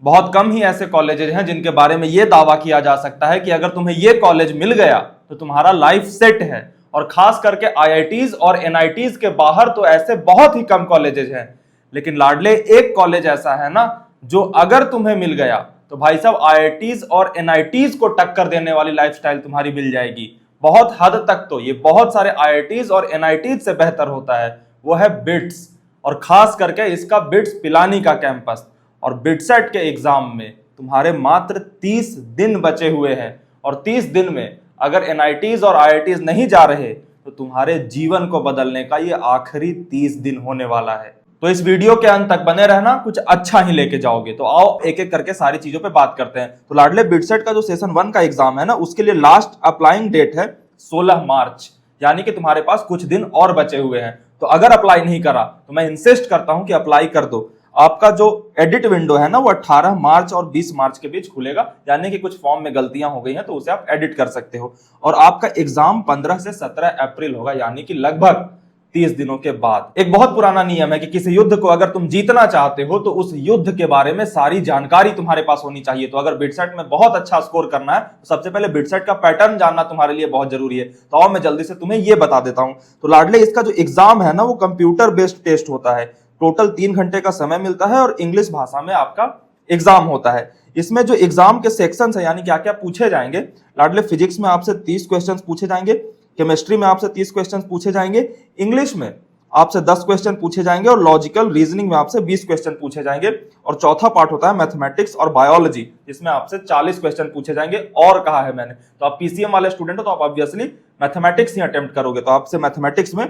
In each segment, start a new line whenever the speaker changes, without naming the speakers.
बहुत कम ही ऐसे कॉलेजेस हैं जिनके बारे में यह दावा किया जा सकता है कि अगर तुम्हें यह कॉलेज मिल गया तो तुम्हारा लाइफ सेट है। और खास करके आईआईटीज और एनआईटीज के बाहर तो ऐसे बहुत ही कम कॉलेजेस हैं, लेकिन लाडले एक कॉलेज ऐसा है ना जो अगर तुम्हें मिल गया तो भाई साहब आईआईटीज और एनआईटीज को टक्कर देने वाली लाइफस्टाइल तुम्हारी मिल जाएगी। बहुत हद तक तो ये बहुत सारे आईआईटीज और एनआईटीज से बेहतर होता है, वो है बिट्स, और खास करके इसका बिट्स पिलानी का कैंपस। और बिटसेट के एग्जाम में तुम्हारे मात्र 30 दिन बचे हुए हैं, और 30 दिन में अगर एनआईटीज और आईआईटीज नहीं जा रहे तो तुम्हारे जीवन को बदलने का ये आखिरी 30 दिन होने वाला है। तो इस वीडियो के अंत तक बने रहना, कुछ अच्छा ही लेके जाओगे। तो आओ एक एक करके सारी चीजों पे बात करते हैं। तो लाडले बिटसेट का जो सेशन 1 का एग्जाम है ना, उसके लिए लास्ट अप्लाइंग डेट है 16 मार्च, यानी कि तुम्हारे पास कुछ दिन और बचे हुए हैं। तो अगर अप्लाई नहीं करा तो मैं इंसिस्ट करता हूं कि अप्लाई कर दो। आपका जो एडिट विंडो है ना वो 18 मार्च और 20 मार्च के बीच खुलेगा, यानी कि कुछ फॉर्म में गलतियां हो गई हैं तो उसे आप एडिट कर सकते हो। और आपका एग्जाम 15 से 17 अप्रैल होगा, यानी कि लगभग 30 दिनों के बाद। एक बहुत पुराना नियम है कि किसी युद्ध को अगर तुम जीतना चाहते हो तो उस युद्ध के बारे में सारी जानकारी तुम्हारे पास होनी चाहिए। तो अगर बिटसेट में बहुत अच्छा स्कोर करना है तो सबसे पहले बिटसेट का पैटर्न जानना तुम्हारे लिए बहुत जरूरी है। तो आओ मैं जल्दी से तुम्हें यह बता देता हूं। तो लाडले इसका जो एग्जाम है ना वो कंप्यूटर बेस्ड टेस्ट होता है। टोटल 3 घंटे का समय मिलता है और इंग्लिश भाषा में आपका एग्जाम होता है। इसमें जो एग्जाम के सेक्शंस है यानी क्या क्या पूछे जाएंगे, लाडले फिजिक्स में आपसे 30 क्वेश्चंस पूछे जाएंगे, केमिस्ट्री में आपसे 30 क्वेश्चंस पूछे जाएंगे, इंग्लिश में आपसे 10 क्वेश्चन पूछे जाएंगे और लॉजिकल रीजनिंग में आपसे 20 क्वेश्चन पूछे जाएंगे। और चौथा पार्ट होता है मैथमेटिक्स और बायोलॉजी, जिसमें आपसे 40 क्वेश्चन पूछे जाएंगे। और कहा है मैंने, तो आप पीसीएम वाले स्टूडेंट हो तो आप ऑब्वियसली मैथमेटिक्स ही अटेम्प्ट करोगे, तो आपसे मैथमेटिक्स में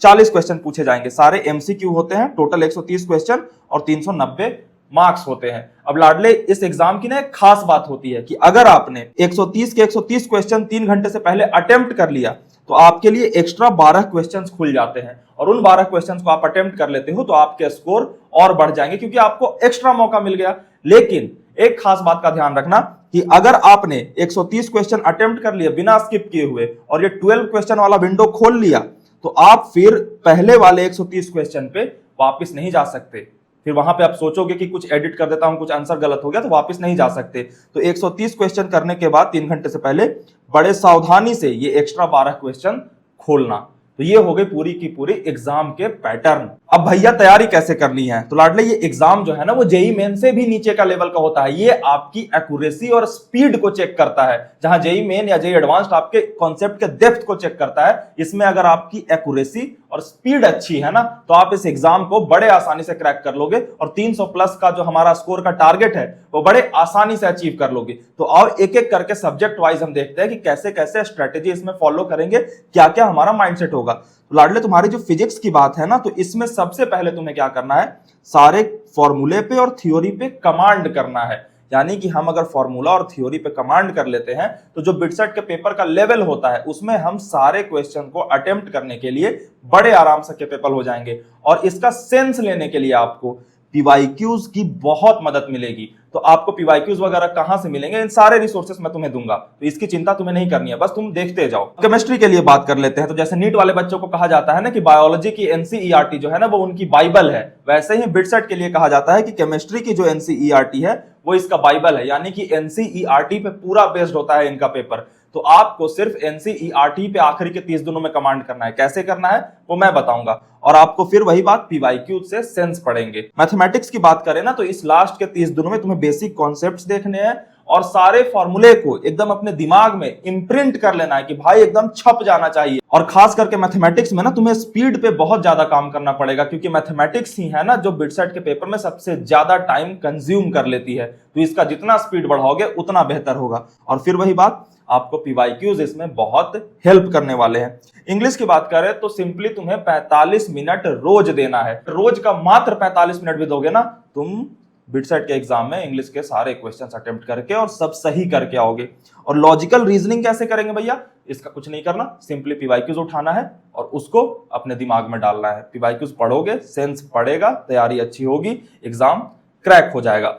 40 क्वेश्चन पूछे जाएंगे। सारे एमसीक्यू होते हैं, टोटल 130 क्वेश्चन और 390 मार्क्स होते हैं। अब लाडले इस एग्जाम की ना एक खास बात होती है कि अगर आपने 130 के 130 क्वेश्चन 3 घंटे से पहले अटेम्प्ट कर लिया तो आपके लिए एक्स्ट्रा 12 क्वेश्चंस खुल जाते हैं, और उन 12 क्वेश्चंस को आप अटेम्प्ट कर लेते हो तो आपके स्कोर और बढ़ जाएंगे क्योंकि आपको एक्स्ट्रा मौका मिल गया। लेकिन एक खास बात का ध्यान रखना कि अगर आपने 130 क्वेश्चन अटेम्प्ट कर लिए बिना स्किप किए हुए और ये 12 क्वेश्चन वाला विंडो खोल लिया तो आप फिर पहले वाले 130 क्वेश्चन पे वापस नहीं जा सकते। फिर वहां पे आप सोचोगे कि कुछ एडिट कर देता हूं, कुछ आंसर गलत हो गया, तो वापस नहीं जा सकते। तो 130 क्वेश्चन करने के बाद 3 घंटे से पहले बड़े सावधानी से ये एक्स्ट्रा 12 क्वेश्चन खोलना। तो ये हो गई पूरी की पूरी एग्जाम के पैटर्न। अब भैया तैयारी कैसे करनी है, तो लाडले ये एग्जाम जो है ना वो जेई मेन से भी नीचे का लेवल का होता है। ये आपकी एक्यूरेसी और स्पीड को चेक करता है, जहां जेई मेन या जेई एडवांस्ड आपके कॉन्सेप्ट के डेप्थ को चेक करता है। इसमें अगर आपकी एक्यूरेसी और स्पीड अच्छी है ना तो आप इस एग्जाम को बड़े आसानी से क्रैक कर लोगे, और 300 प्लस का जो हमारा स्कोर का टारगेट है वो बड़े आसानी से अचीव कर लोगे। तो आओ एक एक करके सब्जेक्ट वाइज हम देखते हैं कि कैसे कैसे स्ट्रेटेजी इसमें फॉलो करेंगे, क्या क्या हमारा माइंडसेट होगा। तो लाडले तुम्हारी जो फिजिक्स की बात है ना, तो इसमें सबसे पहले तुम्हें क्या करना है, सारे फॉर्मूले पे और थ्योरी पे कमांड करना है। यानी कि हम अगर फॉर्मूला और थ्योरी पे कमांड कर लेते हैं तो जो बिटसेट के पेपर का लेवल होता है उसमें हम सारे क्वेश्चन को अटेम्प्ट करने के लिए बड़े आराम से कैपेबल हो जाएंगे। और इसका सेंस लेने के लिए आपको पीवाईक्यूज की बहुत मदद मिलेगी। तो आपको पीवाईक्यूज वगैरह कहां से मिलेंगे, इन सारे रिसोर्सेस मैं तुम्हें दूंगा, तो इसकी चिंता तुम्हें नहीं करनी है, बस तुम देखते जाओ। केमिस्ट्री के लिए बात कर लेते हैं। तो जैसे नीट वाले बच्चों को कहा जाता है ना कि बायोलॉजी की एनसीईआरटी जो है ना वो उनकी बाइबल है, वैसे ही बिटसेट के लिए कहा जाता है कि केमिस्ट्री की जो एनसीईआरटी है वो इसका बाइबल है। यानी कि एनसीईआरटी पे पूरा बेस्ड होता है इनका पेपर। तो आपको सिर्फ एनसीईआरटी पे आखिरी के 30 दिनों में कमांड करना है। कैसे करना है वो मैं बताऊंगा, और आपको फिर वही बात पीवाईक्यू से सेंस पढ़ेंगे। मैथमेटिक्स की बात करें ना तो इस लास्ट के 30 दिनों में तुम्हें बेसिक कॉन्सेप्ट्स देखने हैं और सारे फॉर्मूले को एकदम अपने दिमाग में इम्प्रिंट कर लेना है कि भाई एकदम छप जाना चाहिए। और खास करके मैथमेटिक्स में ना तुम्हें स्पीड पे बहुत ज्यादा काम करना पड़ेगा, क्योंकि मैथमेटिक्स ही है ना जो बिटसेट के पेपर में सबसे ज्यादा टाइम कंज्यूम कर लेती है। तो इसका जितना स्पीड बढ़ाओगे उतना बेहतर होगा। और फिर वही बात, आपको पीवाईक्यूज इसमें बहुत हेल्प करने वाले हैं। इंग्लिश की बात करें तो सिंपली तुम्हें 45 मिनट रोज देना है। रोज का मात्र 45 मिनट भी दोगे ना, तुम बिटसेट के एग्जाम में इंग्लिश के सारे क्वेश्चंस अटेम्प्ट करके और सब सही करके आओगे। और लॉजिकल रीजनिंग कैसे करेंगे भैया, इसका कुछ नहीं करना, सिंपली पीवाईक्यूज उठाना है और उसको अपने दिमाग में डालना है। पीवाईक्यूज पढ़ोगे, सेंस पड़ेगा, तैयारी अच्छी होगी, एग्जाम क्रैक हो जाएगा।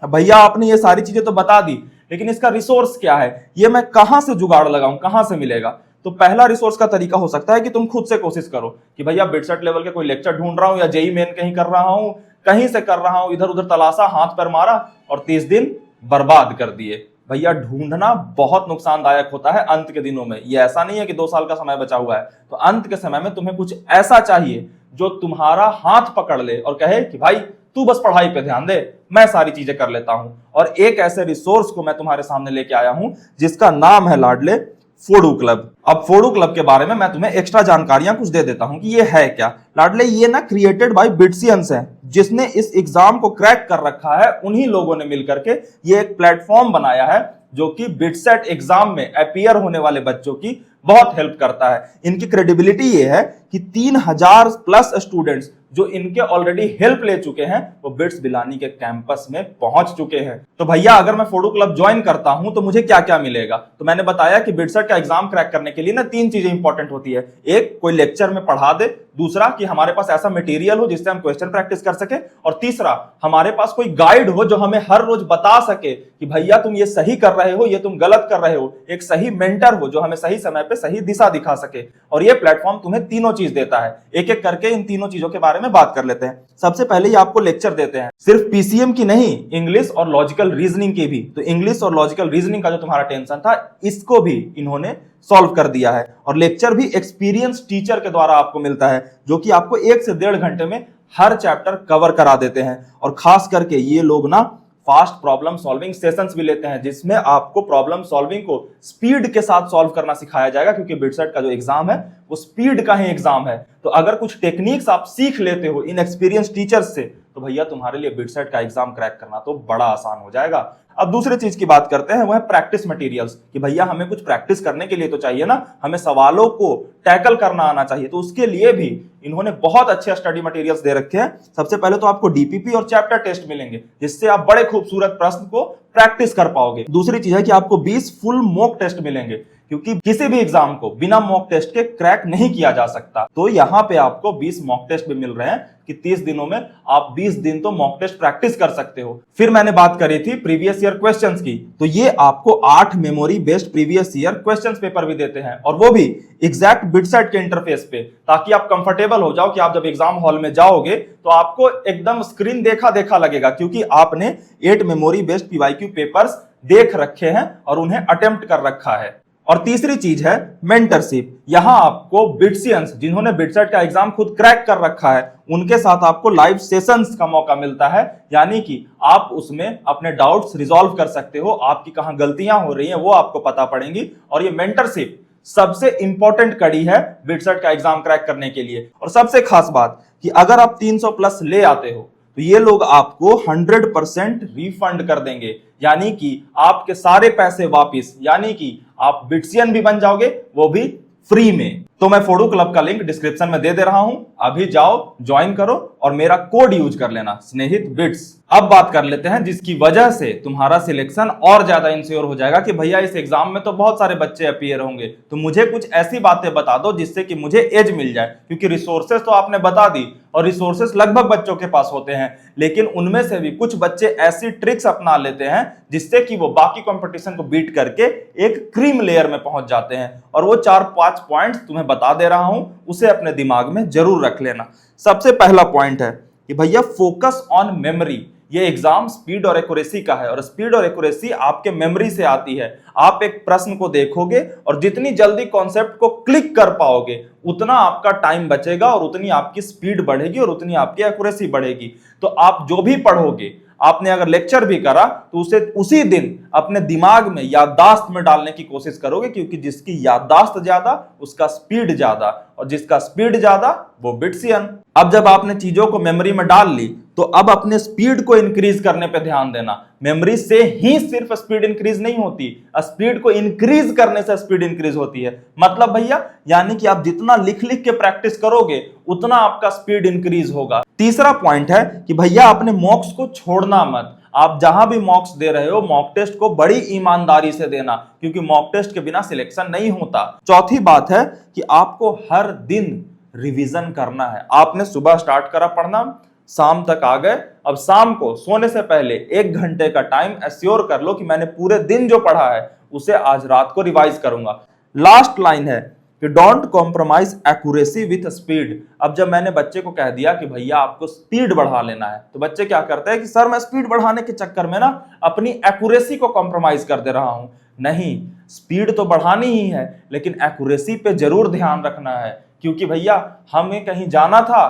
भैया आपने ये सारी चीजें तो बता दी, लेकिन इसका रिसोर्स क्या है, ये मैं कहां से जुगाड़ लगाऊं, कहां से मिलेगा। तो पहला रिसोर्स का तरीका हो सकता है कि तुम खुद से कोशिश करो कि भैया बिटसेट लेवल के कोई लेक्चर ढूंढ रहा हूं या जेई मेन कहीं कर रहा हूं, कहीं से कर रहा हूं, इधर उधर तलाशा, हाथ पैर मारा और 30 दिन बर्बाद कर दिए। भैया ढूंढना बहुत नुकसानदायक होता है अंत के दिनों में। ये ऐसा नहीं है कि 2 साल का समय बचा हुआ है, तो अंत के समय में तुम्हें कुछ ऐसा चाहिए जो तुम्हारा हाथ पकड़ ले और कहे कि भाई तू बस पढ़ाई पे ध्यान दे, मैं सारी चीजें कर लेता हूं। और एक ऐसे रिसोर्स को मैं तुम्हारे सामने लेके आया हूं जिसका नाम है लाडले फोडू क्लब। अब फोडू क्लब के बारे में मैं तुम्हें एक्स्ट्रा जानकारियां कुछ दे देता हूं कि ये है क्या। लाडले ये ना क्रिएटेड बाय बिट्सियंस है, जिसने इस एग्जाम को क्रैक कर रखा है। उन्हीं लोगों ने मिलकर के ये एक प्लेटफॉर्म बनाया है जो कि बिटसेट एग्जाम में अपीयर होने वाले बच्चों की बहुत हेल्प करता है। इनकी क्रेडिबिलिटी ये है कि 3000 प्लस स्टूडेंट्स जो इनके ऑलरेडी हेल्प ले चुके हैं वो बिट्स बिलानी के कैंपस में पहुंच चुके हैं। तो भैया अगर मैं फोडू क्लब ज्वाइन करता हूं तो मुझे क्या क्या मिलेगा? तो मैंने बताया कि बिटसेट का एग्जाम क्रैक करने के लिए ना 3 चीजें इंपॉर्टेंट होती है। एक, कोई लेक्चर में पढ़ा दे। दूसरा, कि हमारे पास ऐसा मटेरियल हो जिससे हम क्वेश्चन प्रैक्टिस कर सके। और तीसरा, हमारे पास कोई गाइड हो जो हमें हर रोज बता सके कि भैया तुम ये सही कर रहे हो, ये तुम गलत कर रहे हो। एक सही मेंटर हो जो हमें सही समय पे सही दिशा दिखा सके। और ये प्लेटफॉर्म तुम्हें तीनों चीज देता है। एक एक करके इन तीनों चीजों के बारे में बात कर लेते हैं। सबसे पहले ये आपको लेक्चर देते हैं, सिर्फ पीसीएम की नहीं, इंग्लिश और लॉजिकल रीजनिंग की भी। तो इंग्लिश और लॉजिकल रीजनिंग का जो तुम्हारा टेंशन था, इसको भी इन्होंने सॉल्व कर दिया है। और लेक्चर भी एक्सपीरियंस टीचर के द्वारा आपको मिलता है, जो कि आपको 1 से 1.5 घंटे में हर चैप्टर कवर करा देते हैं। और खास करके ये लोग ना फास्ट प्रॉब्लम सॉल्विंग सेशंस भी लेते हैं, जिसमें आपको प्रॉब्लम सॉल्विंग को स्पीड के साथ सॉल्व करना सिखाया जाएगा, क्योंकि बिटसेट का जो एग्जाम है वो स्पीड का ही एग्जाम है। तो अगर कुछ टेक्निक्स आप सीख लेते हो इन एक्सपीरियंस टीचर्स से, तो भैया तुम्हारे लिए बिटसेट का एग्जाम क्रैक करना तो बड़ा आसान हो जाएगा। अब दूसरी चीज की बात करते हैं, वो है प्रैक्टिस मटेरियल्स। कि भैया हमें कुछ प्रैक्टिस करने के लिए तो चाहिए ना, हमें सवालों को टैकल करना आना चाहिए। तो उसके लिए भी इन्होंने बहुत अच्छे स्टडी मटेरियल्स दे रखे हैं। सबसे पहले तो आपको डीपीपी और चैप्टर टेस्ट मिलेंगे, जिससे आप बड़े खूबसूरत प्रश्न को प्रैक्टिस कर पाओगे। दूसरी चीज है कि आपको 20 फुल मॉक टेस्ट मिलेंगे, क्योंकि किसी भी एग्जाम को बिना मॉक टेस्ट के क्रैक नहीं किया जा सकता। तो यहां पे आपको 20 मॉक टेस्ट भी मिल रहे हैं कि 30 दिनों में आप 20 दिन तो मॉक टेस्ट प्रैक्टिस कर सकते हो। फिर मैंने बात करी थी प्रीवियस ईयर क्वेश्चंस की, तो ये आपको 8 memory based previous year questions paper भी देते हैं, और वो भी एग्जैक्ट बिटसेट के इंटरफेस पे, ताकि आप कंफर्टेबल हो जाओ कि आप जब एग्जाम हॉल में जाओगे तो आपको एकदम स्क्रीन देखा देखा लगेगा, क्योंकि आपने 8 मेमोरी बेस्ड पीवाईक्यू पेपर्स देख रखे हैं और उन्हें अटेम्प्ट कर रखा है। और तीसरी चीज है मेंटरशिप। यहां आपको बिटसियंस, जिन्होंने बिटसेट का एग्जाम खुद क्रैक कर रखा है, उनके साथ आपको लाइव सेशंस का मौका मिलता है। यानी कि आप उसमें अपने डाउट्स रिजॉल्व कर सकते हो, आपकी कहां गलतियां हो रही हैं वो आपको पता पड़ेंगी। और ये मेंटरशिप सबसे इंपॉर्टेंट कड़ी है बिटसेट का एग्जाम क्रैक करने के लिए। और सबसे खास बात कि अगर आप 300 प्लस ले आते हो तो ये लोग आपको 100% रिफंड कर देंगे, यानी कि आपके सारे पैसे वापिस, यानी कि आप बिटसियन भी बन जाओगे, वो भी फ्री में। तो मैं फोडू क्लब का लिंक डिस्क्रिप्शन में दे दे रहा हूं, अभी जाओ ज्वाइन करो और मेरा कोड यूज कर लेना, स्नेहित बिट्स। अब बात कर लेते हैं जिसकी वजह से तुम्हारा सिलेक्शन और ज्यादा इंश्योर हो जाएगा कि भैया इस एग्जाम में तो बहुत सारे बच्चे अपीयर होंगे, तो मुझे कुछ ऐसी बातें बता दो जिससे कि मुझे एज मिल जाए। क्योंकि रिसोर्सेस तो आपने बता दी, और रिसोर्सेस लगभग बच्चों के पास होते हैं, लेकिन उनमें से भी कुछ बच्चे ऐसी ट्रिक्स अपना लेते हैं जिससे कि वो बाकी कंपटीशन को बीट करके एक क्रीम लेयर में पहुंच जाते हैं। और वो 4-5 पॉइंट्स तुम्हें बता दे रहा हूं, उसे अपने दिमाग में जरूर रख लेना। सबसे पहला पॉइंट है कि भैया फोकस ऑन मेमोरी। ये एग्जाम स्पीड और एक्यूरेसी का है, और स्पीड और एक्यूरेसी आपके मेमोरी से आती है। आप एक प्रश्न को देखोगे और जितनी जल्दी कॉन्सेप्ट को क्लिक कर पाओगे, उतना आपका टाइम बचेगा और उतनी आपकी स्पीड बढ़ेगी और उतनी आपकी एक्यूरेसी बढ़ेगी। तो आप जो भी पढ़ोगे, आपने अगर लेक्चर भी करा तो उसे उसी दिन अपने दिमाग में याददाश्त में डालने की कोशिश करोगे, क्योंकि जिसकी याददाश्त ज्यादा उसका स्पीड ज्यादा, और जिसका स्पीड ज्यादा वो बिटसियन। अब जब आपने चीजों को मेमोरी में डाल ली, तो अब अपने स्पीड को इंक्रीज करने पे ध्यान देना। मेमोरी से ही सिर्फ स्पीड इंक्रीज नहीं होती, स्पीड को इंक्रीज करने से स्पीड इंक्रीज होती है। मतलब भैया, यानी कि आप जितना लिख लिख के प्रैक्टिस करोगे उतना आपका स्पीड इंक्रीज होगा। तीसरा पॉइंट है कि भैया अपने मॉक्स को छोड़ना मत। आप जहां भी मॉक्स दे रहे हो, मॉक टेस्ट को बड़ी ईमानदारी से देना, क्योंकि मॉक टेस्ट के बिना सिलेक्शन नहीं होता। चौथी बात है कि आपको हर दिन रिवीजन करना है। आपने सुबह स्टार्ट करा पढ़ना, शाम तक आ गए, अब शाम को सोने से पहले 1 घंटे का टाइम एश्योर कर लो कि मैंने पूरे दिन जो पढ़ा है उसे आज रात को रिवाइज करूंगा। लास्ट लाइन है कि don't compromise accuracy with speed. अब जब मैंने बच्चे को कह दिया कि भैया आपको स्पीड बढ़ा लेना है, तो बच्चे क्या करते हैं कि सर मैं स्पीड बढ़ाने के चक्कर में ना अपनी एक्यूरेसी को कॉम्प्रोमाइज कर दे रहा हूं। नहीं, स्पीड तो बढ़ानी ही है, लेकिन एक्यूरेसी पे जरूर ध्यान रखना है, क्योंकि भैया हमें कहीं जाना था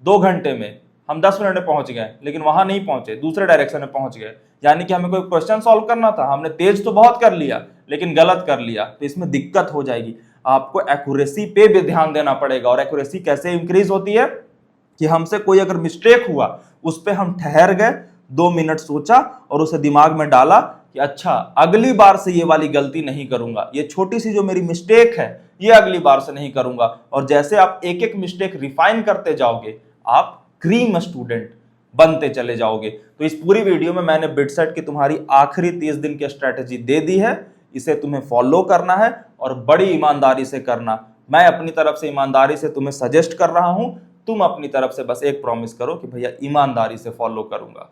2 घंटे में, हम 10 मिनट में पहुंच गए, लेकिन वहां नहीं पहुंचे, दूसरे डायरेक्शन में पहुंच गए। यानी कि हमें कोई क्वेश्चन सॉल्व करना था, हमने तेज तो बहुत कर लिया लेकिन गलत कर लिया, तो इसमें दिक्कत हो जाएगी। आपको एक्यूरेसी पे भी ध्यान देना पड़ेगा। और एक्यूरेसी कैसे इंक्रीज होती है कि हमसे कोई अगर मिस्टेक हुआ, उस पर हम ठहर गए, 2 मिनट सोचा और उसे दिमाग में डाला कि अच्छा अगली बार से ये वाली गलती नहीं करूंगा, ये छोटी सी जो मेरी मिस्टेक है ये अगली बार से नहीं करूंगा। और जैसे आप एक एक मिस्टेक रिफाइन करते जाओगे, आप क्रीम स्टूडेंट बनते चले जाओगे। तो इस पूरी वीडियो में मैंने बिटसेट की तुम्हारी आखिरी 30 दिन की स्ट्रेटेजी दे दी है, इसे तुम्हें फॉलो करना है और बड़ी ईमानदारी से करना। मैं अपनी तरफ से ईमानदारी से तुम्हें सजेस्ट कर रहा हूं, तुम अपनी तरफ से बस एक प्रॉमिस करो कि भैया ईमानदारी से फॉलो करूंगा।